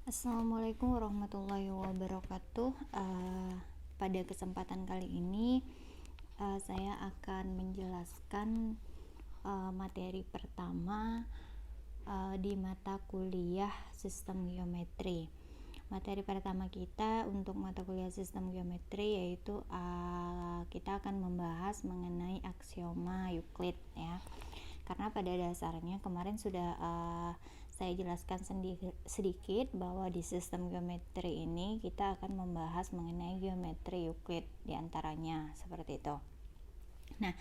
Assalamualaikum warahmatullahi wabarakatuh. Pada kesempatan kali ini saya akan menjelaskan materi pertama di mata kuliah Sistem Geometri. Materi pertama kita untuk mata kuliah Sistem Geometri yaitu kita akan membahas mengenai aksioma Euclid ya. Karena pada dasarnya kemarin sudah saya jelaskan sedikit bahwa di sistem geometri ini kita akan membahas mengenai geometri Euclid diantaranya seperti itu. Nah,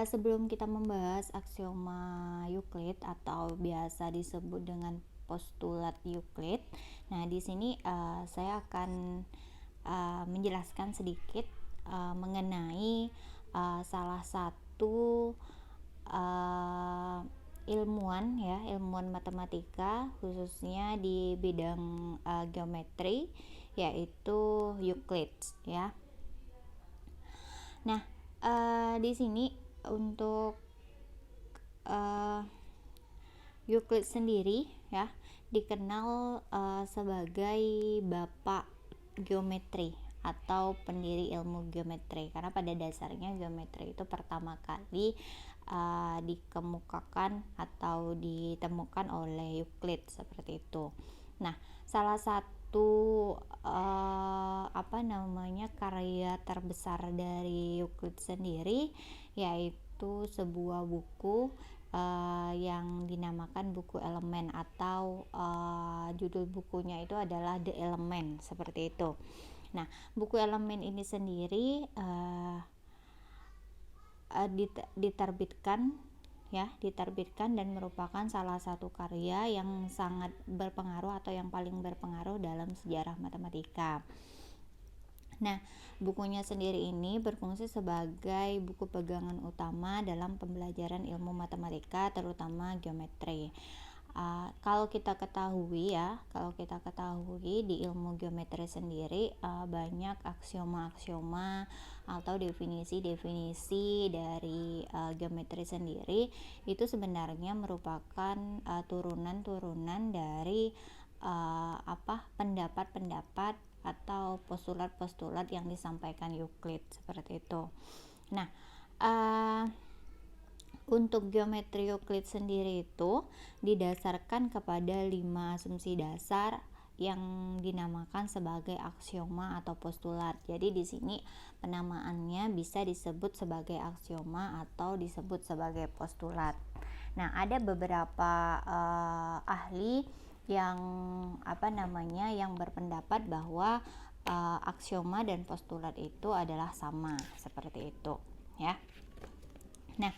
sebelum kita membahas aksioma Euclid atau biasa disebut dengan postulat Euclid, nah di sini saya akan menjelaskan sedikit mengenai salah satu ilmuwan matematika khususnya di bidang geometri yaitu Euclid ya. Nah, di sini untuk Euclid sendiri ya dikenal sebagai bapak geometri atau pendiri ilmu geometri, karena pada dasarnya geometri itu pertama kali dikemukakan atau ditemukan oleh Euclid seperti itu. Nah, salah satu karya terbesar dari Euclid sendiri yaitu sebuah buku yang dinamakan buku Elemen atau judul bukunya itu adalah The Element seperti itu. Nah, buku Elemen ini sendiri diterbitkan dan merupakan salah satu karya yang sangat berpengaruh atau yang paling berpengaruh dalam sejarah matematika. Nah, bukunya sendiri ini berfungsi sebagai buku pegangan utama dalam pembelajaran ilmu matematika, terutama geometri. Kalau kita ketahui di ilmu geometri sendiri banyak aksioma-aksioma atau definisi-definisi dari geometri sendiri itu sebenarnya merupakan turunan-turunan dari pendapat-pendapat atau postulat-postulat yang disampaikan Euclid seperti itu. Nah, untuk geometri Euclid sendiri itu didasarkan kepada 5 asumsi dasar yang dinamakan sebagai aksioma atau postulat. Jadi di sini penamaannya bisa disebut sebagai aksioma atau disebut sebagai postulat. Nah, ada beberapa ahli yang yang berpendapat bahwa aksioma dan postulat itu adalah sama seperti itu ya. Nah,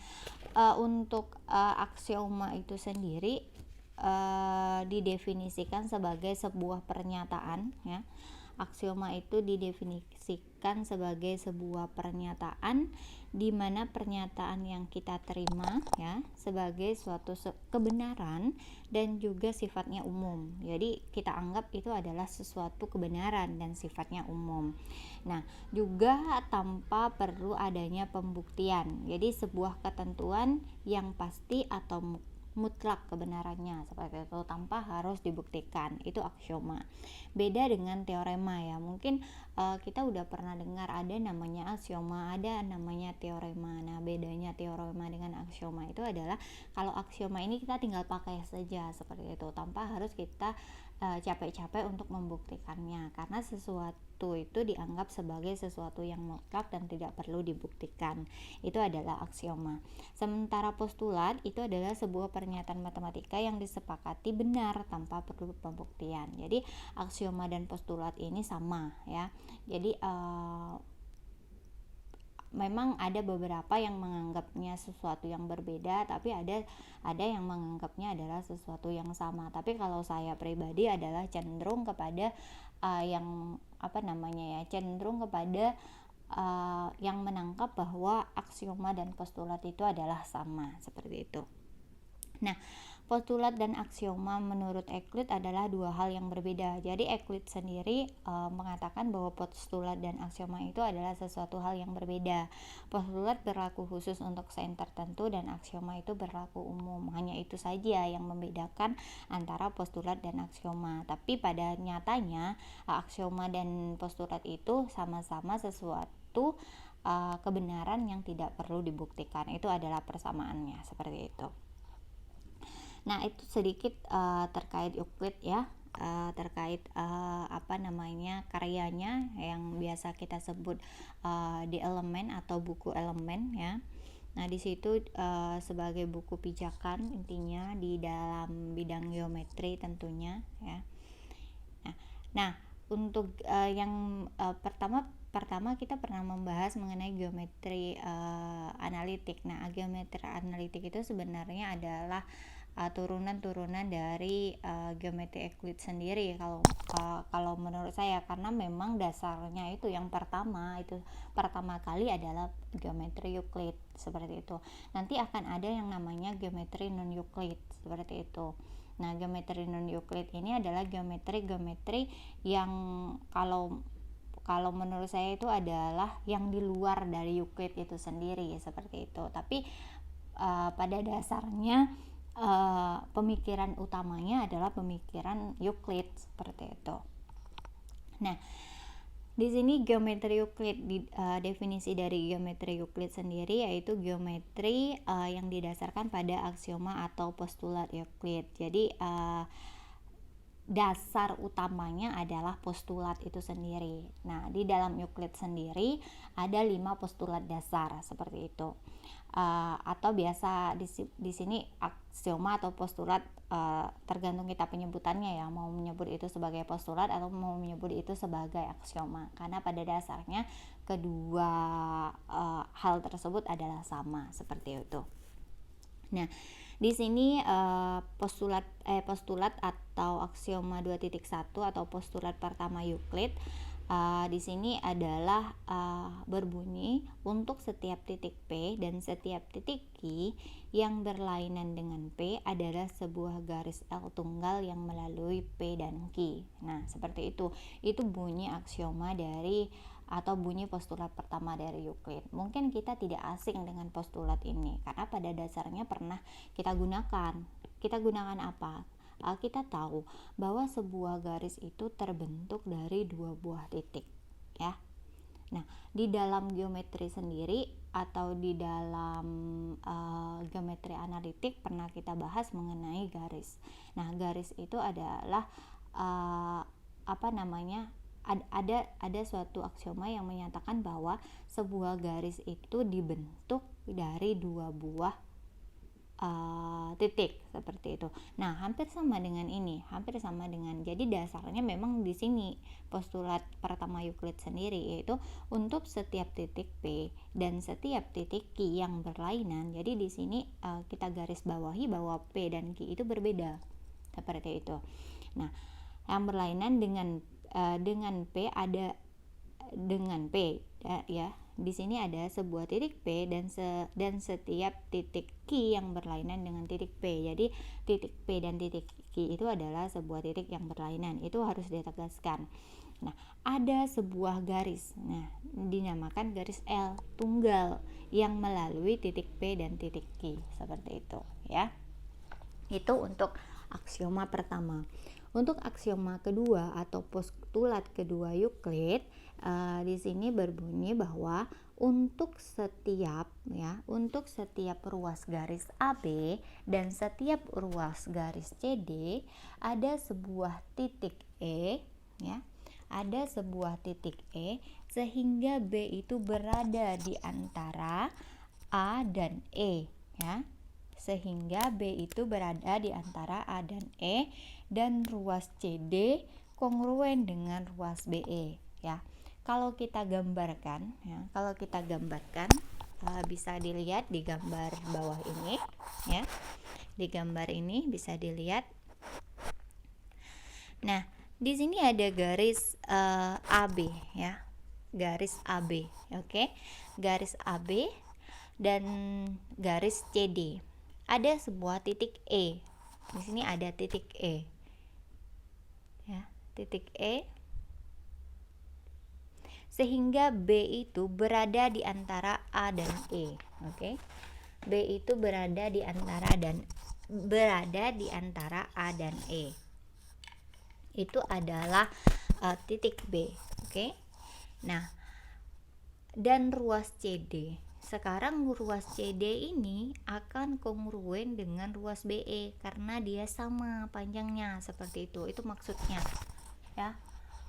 untuk aksioma itu sendiri didefinisikan sebagai sebuah pernyataan ya. Aksioma itu didefinisikan sebagai sebuah pernyataan di mana pernyataan yang kita terima ya sebagai suatu kebenaran dan juga sifatnya umum. Jadi kita anggap itu adalah sesuatu kebenaran dan sifatnya umum. Nah, juga tanpa perlu adanya pembuktian. Jadi sebuah ketentuan yang pasti atau mutlak kebenarannya seperti itu tanpa harus dibuktikan, itu aksioma. Beda dengan teorema ya, mungkin kita udah pernah dengar ada namanya aksioma, ada namanya teorema. Nah, bedanya teorema dengan aksioma itu adalah kalau aksioma ini kita tinggal pakai saja seperti itu tanpa harus kita capek-capek untuk membuktikannya, karena sesuatu itu dianggap sebagai sesuatu yang mutlak dan tidak perlu dibuktikan. Itu adalah aksioma. Sementara postulat itu adalah sebuah pernyataan matematika yang disepakati benar tanpa perlu pembuktian. Jadi aksioma dan postulat ini sama ya. Jadi memang ada beberapa yang menganggapnya sesuatu yang berbeda, tapi ada yang menganggapnya adalah sesuatu yang sama. Tapi kalau saya pribadi adalah cenderung kepada cenderung kepada yang menangkap bahwa aksioma dan postulat itu adalah sama seperti itu. Nah, Postulat dan aksioma menurut Euclid adalah dua hal yang berbeda. Jadi Euclid sendiri mengatakan bahwa postulat dan aksioma itu adalah sesuatu hal yang berbeda. Postulat berlaku khusus untuk sains tertentu dan aksioma itu berlaku umum. Hanya itu saja yang membedakan antara postulat dan aksioma. Tapi pada nyatanya aksioma dan postulat itu sama-sama sesuatu kebenaran yang tidak perlu dibuktikan. Itu adalah persamaannya, seperti itu. Nah, itu sedikit terkait Euclid ya, terkait karyanya yang biasa kita sebut di Elemen atau buku Elemen ya. Nah, di situ sebagai buku pijakan intinya di dalam bidang geometri tentunya ya. Nah, untuk yang pertama kita pernah membahas mengenai geometri analitik. Nah, geometri analitik itu sebenarnya adalah turunan-turunan dari geometri Euclid sendiri kalau menurut saya, karena memang dasarnya itu yang pertama kali adalah geometri Euclid, seperti itu. Nanti akan ada yang namanya geometri non Euclid, seperti itu. Nah, geometri non Euclid ini adalah geometri yang kalau menurut saya itu adalah yang di luar dari Euclid itu sendiri, seperti itu. Tapi pada dasarnya pemikiran utamanya adalah pemikiran Euclid, seperti itu. Nah, di sini geometri Euclid, definisi dari geometri Euclid sendiri yaitu geometri yang didasarkan pada aksioma atau postulat Euclid. Jadi dasar utamanya adalah postulat itu sendiri. Nah, di dalam Euclid sendiri ada 5 postulat dasar, seperti itu. Atau biasa di sini aksioma atau postulat, tergantung kita penyebutannya ya, mau menyebut itu sebagai postulat atau mau menyebut itu sebagai aksioma, karena pada dasarnya kedua hal tersebut adalah sama, seperti itu. Nah, di sini postulat atau aksioma 2.1 atau postulat pertama Euclid di sini adalah berbunyi untuk setiap titik P dan setiap titik Q yang berlainan dengan P adalah sebuah garis L tunggal yang melalui P dan Q. Nah, seperti itu. Itu bunyi aksioma dari atau bunyi postulat pertama dari Euclid. Mungkin kita tidak asing dengan postulat ini karena pada dasarnya pernah kita gunakan. Kita gunakan apa? Kita tahu bahwa sebuah garis itu terbentuk dari 2 buah titik ya. Nah, di dalam geometri sendiri atau di dalam geometri analitik pernah kita bahas mengenai garis. Nah, garis itu adalah ada suatu aksioma yang menyatakan bahwa sebuah garis itu dibentuk dari 2 buah titik, seperti itu. Nah, hampir sama dengan jadi dasarnya memang di sini postulat pertama Euclid sendiri, yaitu untuk setiap titik P dan setiap titik Q yang berlainan. Jadi di sini kita garis bawahi bahwa P dan Q itu berbeda, seperti itu. Nah, yang berlainan dengan P ada dengan P ya. Di sini ada sebuah titik P dan setiap titik Q yang berlainan dengan titik P. Jadi titik P dan titik Q itu adalah sebuah titik yang berlainan. Itu harus ditegaskan. Nah, ada sebuah garis. Nah, dinamakan garis L tunggal yang melalui titik P dan titik Q, seperti itu ya. Itu untuk aksioma pertama. Untuk aksioma kedua atau postulat kedua Euclid, di sini berbunyi bahwa untuk setiap ruas garis AB dan setiap ruas garis CD ada sebuah titik E ya. Ada sebuah titik E sehingga B itu berada di antara A dan E ya. Sehingga B itu berada di antara A dan E dan ruas CD kongruen dengan ruas BE ya. Kalau kita gambarkan bisa dilihat di gambar bawah ini ya. Di gambar ini bisa dilihat. Nah, di sini ada garis AB ya. Garis AB, oke. Garis AB dan garis CD. Ada sebuah titik E. Di sini ada titik E. Ya, titik E. Sehingga B itu berada di antara A dan E. Oke. B itu berada di antara A dan E. Itu adalah titik B. Oke. Nah, dan ruas CD. Sekarang ruas CD ini akan kongruen dengan ruas BE karena dia sama panjangnya, seperti itu. Itu maksudnya, ya.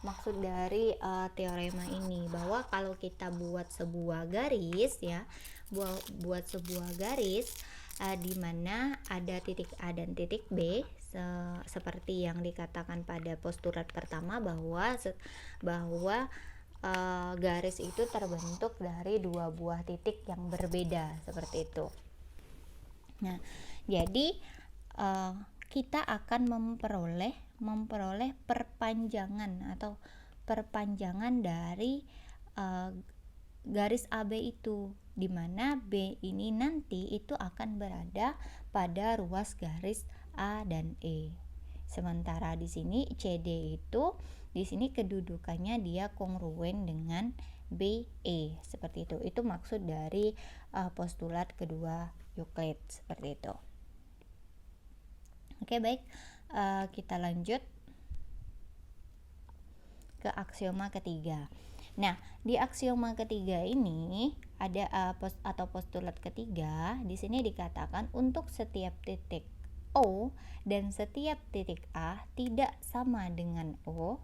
Maksud dari teorema ini bahwa kalau kita buat sebuah garis, ya, buat sebuah garis di mana ada titik A dan titik B, seperti yang dikatakan pada postulat pertama bahwa garis itu terbentuk dari dua buah titik yang berbeda, seperti itu. Nah, jadi kita akan memperoleh perpanjangan dari garis AB itu, di mana B ini nanti itu akan berada pada ruas garis A dan E. Sementara di sini CD itu di sini kedudukannya dia kongruen dengan BE, seperti itu. Itu maksud dari postulat kedua Euclid, seperti itu. Oke, baik. Kita lanjut ke aksioma ketiga. Nah, di aksioma ketiga ini ada postulat ketiga. Di sini dikatakan untuk setiap titik O dan setiap titik A tidak sama dengan O,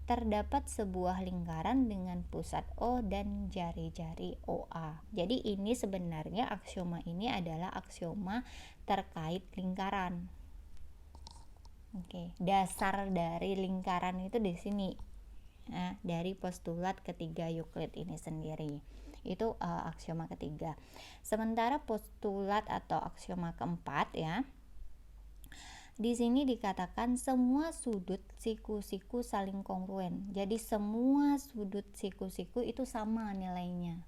terdapat sebuah lingkaran dengan pusat O dan jari-jari OA. Jadi ini sebenarnya aksioma ini adalah aksioma terkait lingkaran. Dasar dari lingkaran itu di sini. Nah, dari postulat ketiga Euclid ini sendiri. Itu aksioma ketiga. Sementara postulat atau aksioma keempat, ya. Di sini dikatakan semua sudut siku-siku saling kongruen. Jadi semua sudut siku-siku itu sama nilainya,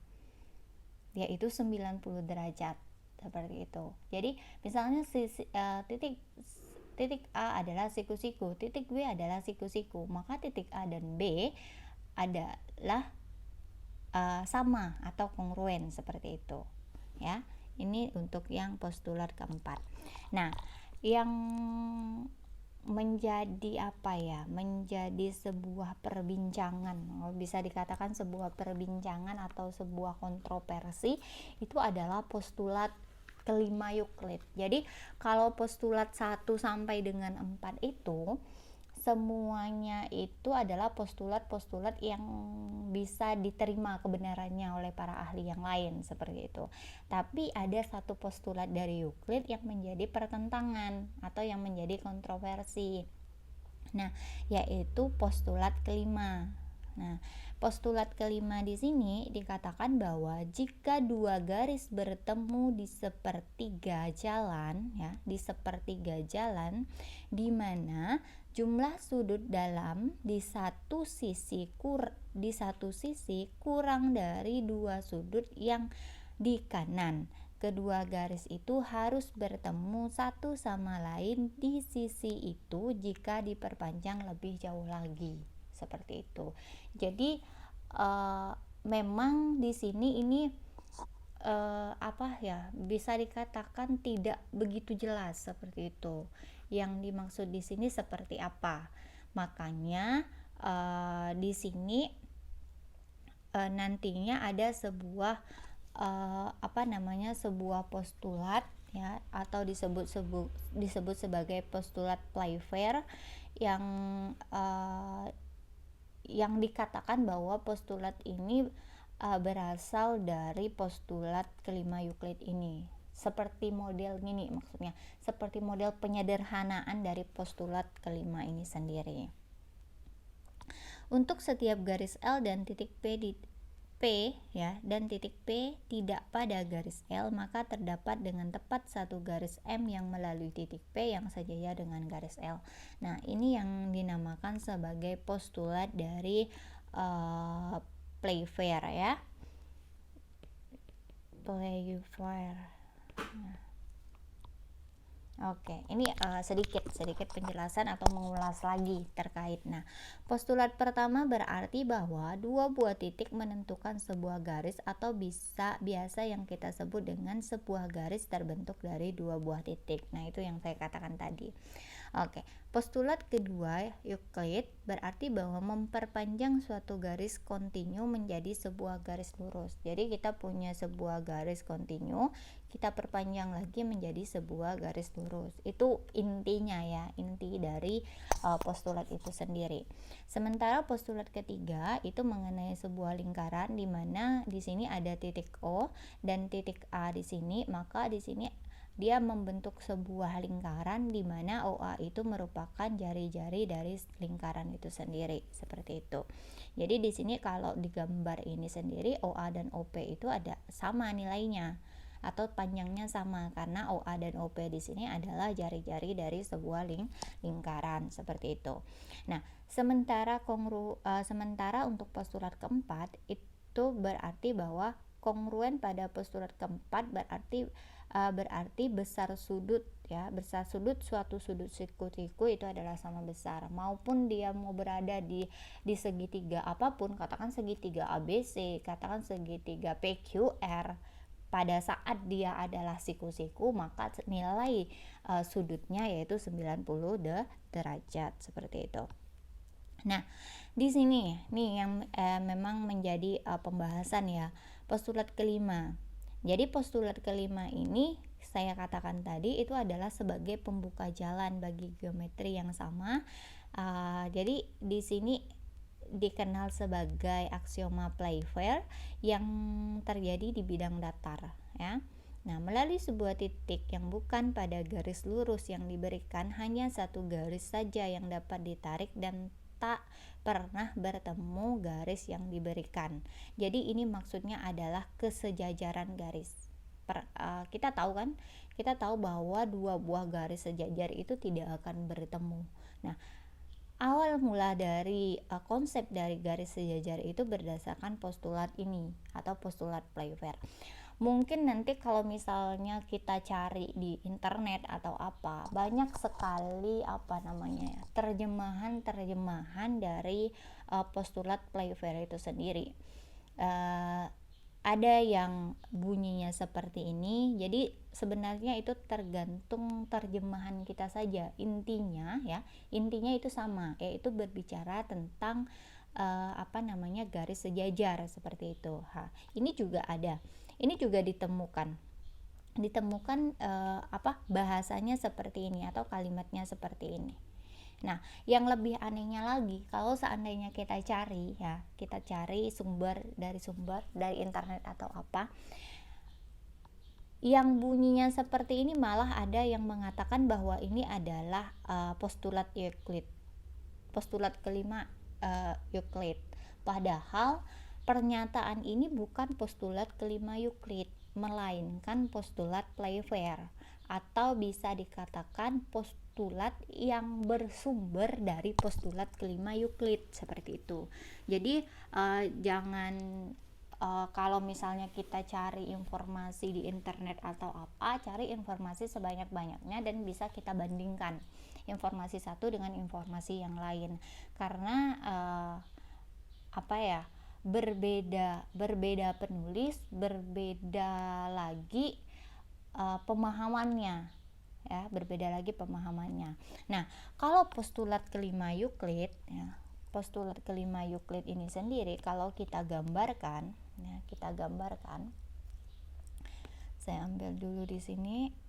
yaitu 90 derajat, seperti itu. Jadi misalnya titik A adalah siku-siku, titik B adalah siku-siku, maka titik A dan B adalah sama atau kongruen, seperti itu, ya. Ini untuk yang postulat keempat. Nah, yang menjadi menjadi sebuah perbincangan, bisa dikatakan sebuah perbincangan atau sebuah kontroversi, itu adalah postulat kelima Euclid. Jadi kalau postulat 1 sampai dengan 4 itu semuanya itu adalah postulat-postulat yang bisa diterima kebenarannya oleh para ahli yang lain, seperti itu. Tapi ada satu postulat dari Euclid yang menjadi pertentangan atau yang menjadi kontroversi. Nah, yaitu postulat kelima. Nah, postulat kelima di sini dikatakan bahwa jika dua garis bertemu di sepertiga jalan, ya, di sepertiga jalan, di mana jumlah sudut dalam di satu sisi kurang dari dua sudut yang di kanan, kedua garis itu harus bertemu satu sama lain di sisi itu jika diperpanjang lebih jauh lagi, seperti itu. Jadi memang di sini ini bisa dikatakan tidak begitu jelas, seperti itu. Yang dimaksud di sini seperti apa? Makanya di sini nantinya ada sebuah sebuah postulat, ya, atau disebut sebagai postulat Playfair yang dikatakan bahwa postulat ini berasal dari postulat kelima Euclid ini. Seperti model gini, maksudnya seperti model penyederhanaan dari postulat kelima ini sendiri. Untuk setiap garis L dan titik dan titik P tidak pada garis L, maka terdapat dengan tepat satu garis M yang melalui titik P yang sejaya dengan garis L. Nah, ini yang dinamakan sebagai postulat dari Playfair, ya. Playfair. Nah, Oke, ini sedikit penjelasan atau mengulas lagi terkait. Nah, postulat pertama berarti bahwa dua buah titik menentukan sebuah garis atau biasa yang kita sebut dengan sebuah garis terbentuk dari dua buah titik. Nah, itu yang saya katakan tadi. Oke, postulat kedua Euclid berarti bahwa memperpanjang suatu garis kontinu menjadi sebuah garis lurus. Jadi kita punya sebuah garis kontinu, kita perpanjang lagi menjadi sebuah garis lurus. Itu intinya ya, inti dari postulat itu sendiri. Sementara postulat ketiga itu mengenai sebuah lingkaran di mana di sini ada titik O dan titik A di sini, maka di sini dia membentuk sebuah lingkaran di mana OA itu merupakan jari-jari dari lingkaran itu sendiri, seperti itu. Jadi di sini kalau di gambar ini sendiri OA dan OP itu ada sama nilainya atau panjangnya sama, karena OA dan OP di sini adalah jari-jari dari sebuah lingkaran, seperti itu. Nah, sementara untuk postulat keempat itu berarti bahwa kongruen pada postulat keempat berarti besar sudut ya, besar sudut suatu sudut siku-siku itu adalah sama besar, maupun dia mau berada di segitiga apapun, katakan segitiga ABC, katakan segitiga PQR, pada saat dia adalah siku-siku maka nilai sudutnya yaitu 90 derajat, seperti itu. Nah, di sini nih yang memang menjadi pembahasan ya, postulat kelima. Jadi postulat kelima ini saya katakan tadi itu adalah sebagai pembuka jalan bagi geometri yang sama. Jadi di sini dikenal sebagai aksioma Playfair yang terjadi di bidang datar ya. Nah, melalui sebuah titik yang bukan pada garis lurus yang diberikan, hanya satu garis saja yang dapat ditarik dan tak pernah bertemu garis yang diberikan. Jadi ini maksudnya adalah kesejajaran garis. Kita tahu bahwa dua buah garis sejajar itu tidak akan bertemu. Nah, awal mula dari konsep dari garis sejajar itu berdasarkan postulat ini atau postulat Playfair. Mungkin nanti kalau misalnya kita cari di internet atau apa, banyak sekali terjemahan dari postulat Playfair itu sendiri. Ada yang bunyinya seperti ini. Jadi sebenarnya itu tergantung terjemahan kita saja. Intinya itu sama, yaitu berbicara tentang garis sejajar, seperti itu. Ini juga ada. Ini juga ditemukan bahasanya seperti ini atau kalimatnya seperti ini. Nah, yang lebih anehnya lagi, kalau seandainya kita cari sumber dari internet atau apa, yang bunyinya seperti ini, malah ada yang mengatakan bahwa ini adalah postulat Euclid, postulat kelima Euclid. Padahal pernyataan ini bukan postulat kelima Euclid, melainkan postulat Playfair, atau bisa dikatakan postulat yang bersumber dari postulat kelima Euclid, seperti itu. Jadi kalau misalnya kita cari informasi di internet atau apa, cari informasi sebanyak-banyaknya dan bisa kita bandingkan informasi satu dengan informasi yang lain, karena berbeda penulis, berbeda lagi pemahamannya ya, berbeda lagi pemahamannya. Nah, kalau postulat kelima Euclid ini sendiri kalau kita gambarkan, saya ambil dulu di sini.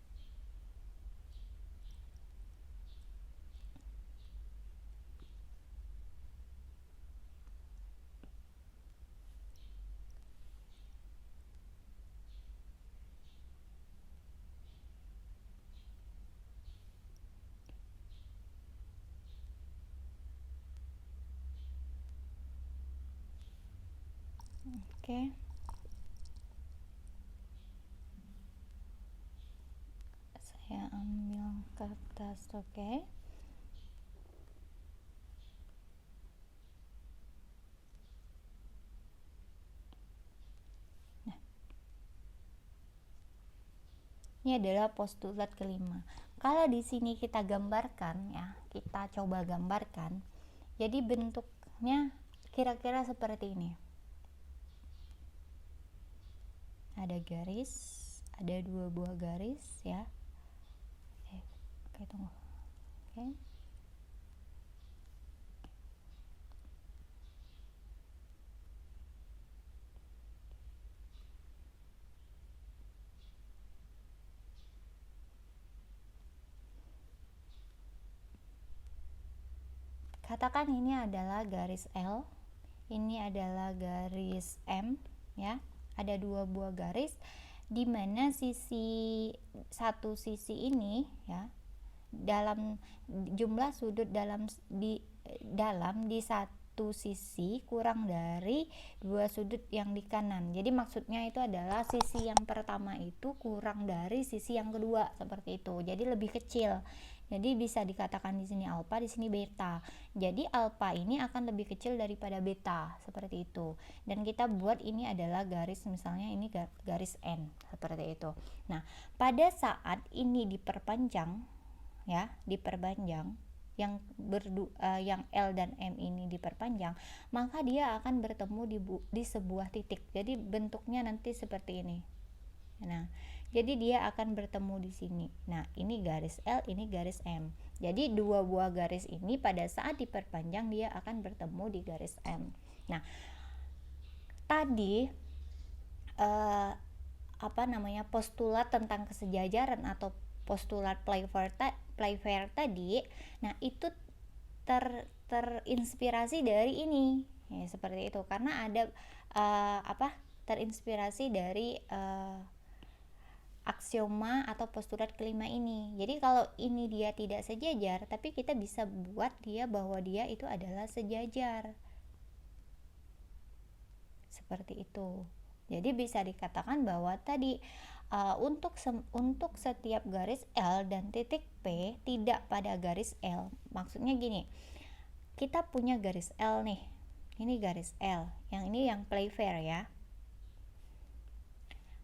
Oke. Saya ambil kertas, oke. Nah, ini adalah postulat kelima. kalau di sini kita gambarkan ya, kita coba gambarkan. Jadi bentuknya kira-kira seperti ini. Ada garis, ada 2 buah garis ya. Oke, tunggu. Oke. Katakan ini adalah garis L, ini adalah garis M ya. Ada 2 buah garis di mana satu sisi ini ya, dalam jumlah sudut di satu sisi kurang dari 2 sudut yang di kanan. Jadi maksudnya itu adalah sisi yang pertama itu kurang dari sisi yang kedua, seperti itu. Jadi lebih kecil. Jadi bisa dikatakan di sini alfa, di sini beta. Jadi alfa ini akan lebih kecil daripada beta, seperti itu. Dan kita buat ini adalah garis, misalnya ini garis N, seperti itu. Nah, pada saat ini diperpanjang ya, diperpanjang yang L dan M ini diperpanjang, maka dia akan bertemu di sebuah titik. Jadi bentuknya nanti seperti ini. Nah, jadi dia akan bertemu di sini. Nah, ini garis L, ini garis M. Jadi 2 buah garis ini pada saat diperpanjang dia akan bertemu di garis M. Nah, tadi postulat tentang kesejajaran atau postulat Playfair tadi, nah itu terinspirasi dari ini ya, seperti itu, karena ada terinspirasi dari aksioma atau postulat kelima ini. Jadi kalau ini dia tidak sejajar, tapi kita bisa buat dia bahwa dia itu adalah sejajar, seperti itu. Jadi bisa dikatakan bahwa tadi untuk setiap garis L dan titik P tidak pada garis L. Maksudnya gini, kita punya garis L nih, ini garis L, yang ini yang Playfair ya.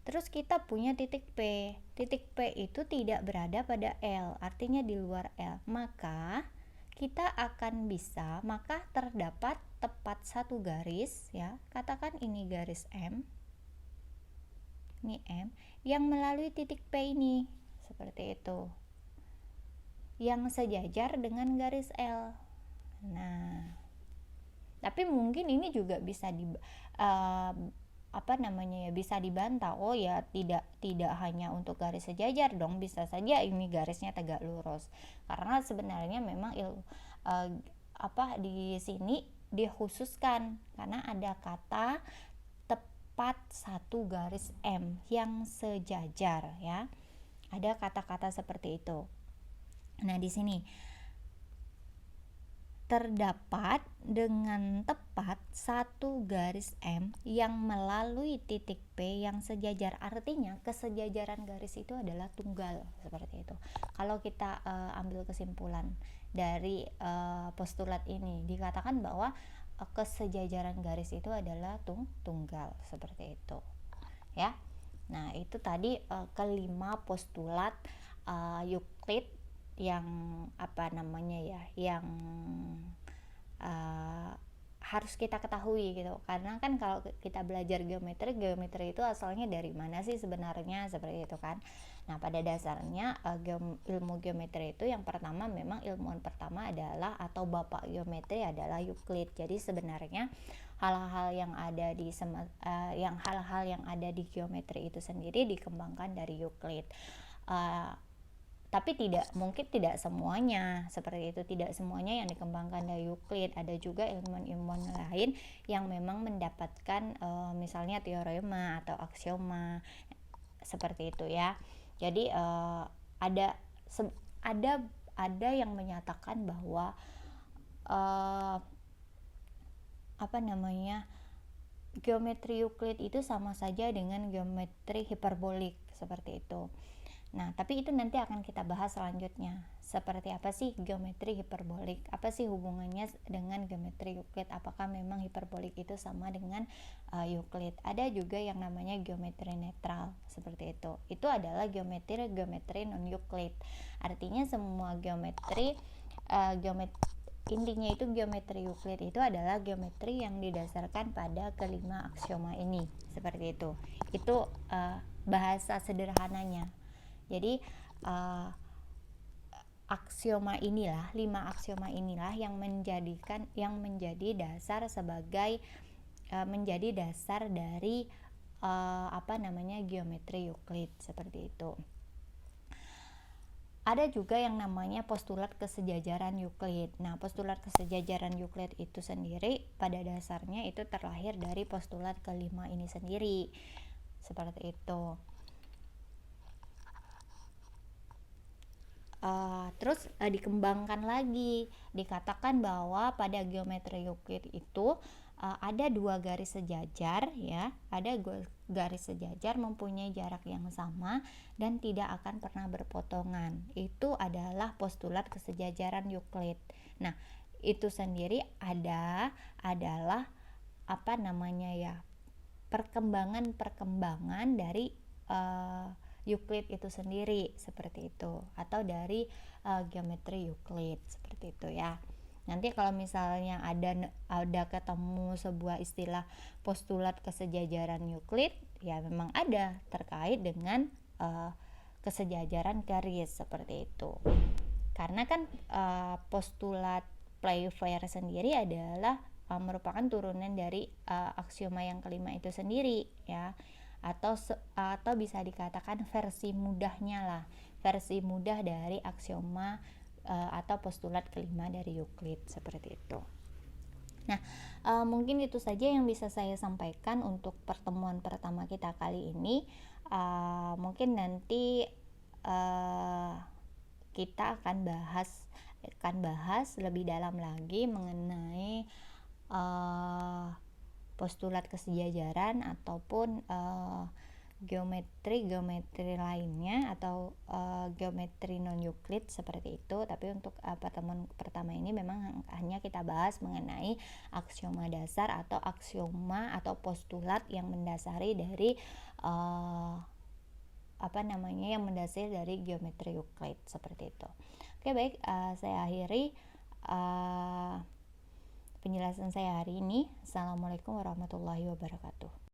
Terus kita punya titik P. Titik P itu tidak berada pada L, artinya di luar L. Maka kita akan bisa, maka terdapat tepat satu garis ya. Katakan ini garis M. Ini M yang melalui titik P ini, seperti itu. Yang sejajar dengan garis L. Nah, tapi mungkin ini juga bisa bisa dibantah. Oh ya, tidak hanya untuk garis sejajar dong, bisa saja ini garisnya tegak lurus. Karena sebenarnya memang di sini dikhususkan karena ada kata tepat satu garis M yang sejajar ya. Ada kata-kata seperti itu. Nah, di sini terdapat dengan tepat satu garis M yang melalui titik P yang sejajar. Artinya kesejajaran garis itu adalah tunggal, seperti itu. Kalau kita ambil kesimpulan dari postulat ini, dikatakan bahwa kesejajaran garis itu adalah tunggal, seperti itu ya. Nah, itu tadi kelima postulat Euclid yang yang harus kita ketahui gitu. Karena kan kalau kita belajar geometri itu asalnya dari mana sih sebenarnya, seperti itu kan. Nah, pada dasarnya ilmu geometri itu yang pertama, memang ilmuwan pertama adalah atau bapak geometri adalah Euclid. Jadi sebenarnya hal-hal yang ada di geometri itu sendiri dikembangkan dari Euclid. Tapi tidak semuanya seperti itu, tidak semuanya yang dikembangkan dari Euclid. Ada juga ilmuwan lain yang memang mendapatkan misalnya teorema atau aksioma, seperti itu ya. Jadi ada yang menyatakan bahwa geometri Euclid itu sama saja dengan geometri hiperbolik, seperti itu. Nah, tapi itu nanti akan kita bahas selanjutnya. Seperti apa sih geometri hiperbolik? Apa sih hubungannya dengan geometri Euclid? Apakah memang hiperbolik itu sama dengan Euclid? Ada juga yang namanya geometri netral, seperti itu. Itu adalah geometri non Euclid. Artinya semua geometri intinya itu geometri Euclid itu adalah geometri yang didasarkan pada kelima aksioma ini, seperti itu. Itu bahasa sederhananya. Jadi aksioma inilah, 5 aksioma inilah yang menjadi dasar sebagai menjadi dasar dari geometri Euclid, seperti itu. Ada juga yang namanya postulat kesejajaran Euclid. Nah, postulat kesejajaran Euclid itu sendiri pada dasarnya itu terlahir dari postulat kelima ini sendiri, seperti itu. Terus dikembangkan lagi, dikatakan bahwa pada geometri Euclid itu ada 2 garis sejajar, ya, ada garis sejajar mempunyai jarak yang sama dan tidak akan pernah berpotongan. Itu adalah postulat kesejajaran Euclid. Nah, itu sendiri adalah perkembangan dari Euclid itu sendiri, seperti itu, atau dari geometri Euclid, seperti itu ya. Nanti kalau misalnya ada ketemu sebuah istilah postulat kesejajaran Euclid, ya memang ada terkait dengan kesejajaran garis, seperti itu. Karena kan postulat Playfair sendiri adalah merupakan turunan dari aksioma yang kelima itu sendiri, ya, atau bisa dikatakan versi mudahnya versi mudah dari aksioma atau postulat kelima dari Euclid, seperti itu. Nah, mungkin itu saja yang bisa saya sampaikan untuk pertemuan pertama kita kali ini. Mungkin nanti kita akan bahas lebih dalam lagi mengenai postulat kesejajaran ataupun geometri lainnya atau geometri non Euclid, seperti itu. Tapi untuk pertemuan pertama ini memang hanya kita bahas mengenai aksioma dasar atau aksioma atau postulat yang mendasari dari yang mendasari dari geometri Euclid, seperti itu. Oke, baik, saya akhiri penjelasan saya hari ini. Assalamualaikum warahmatullahi wabarakatuh.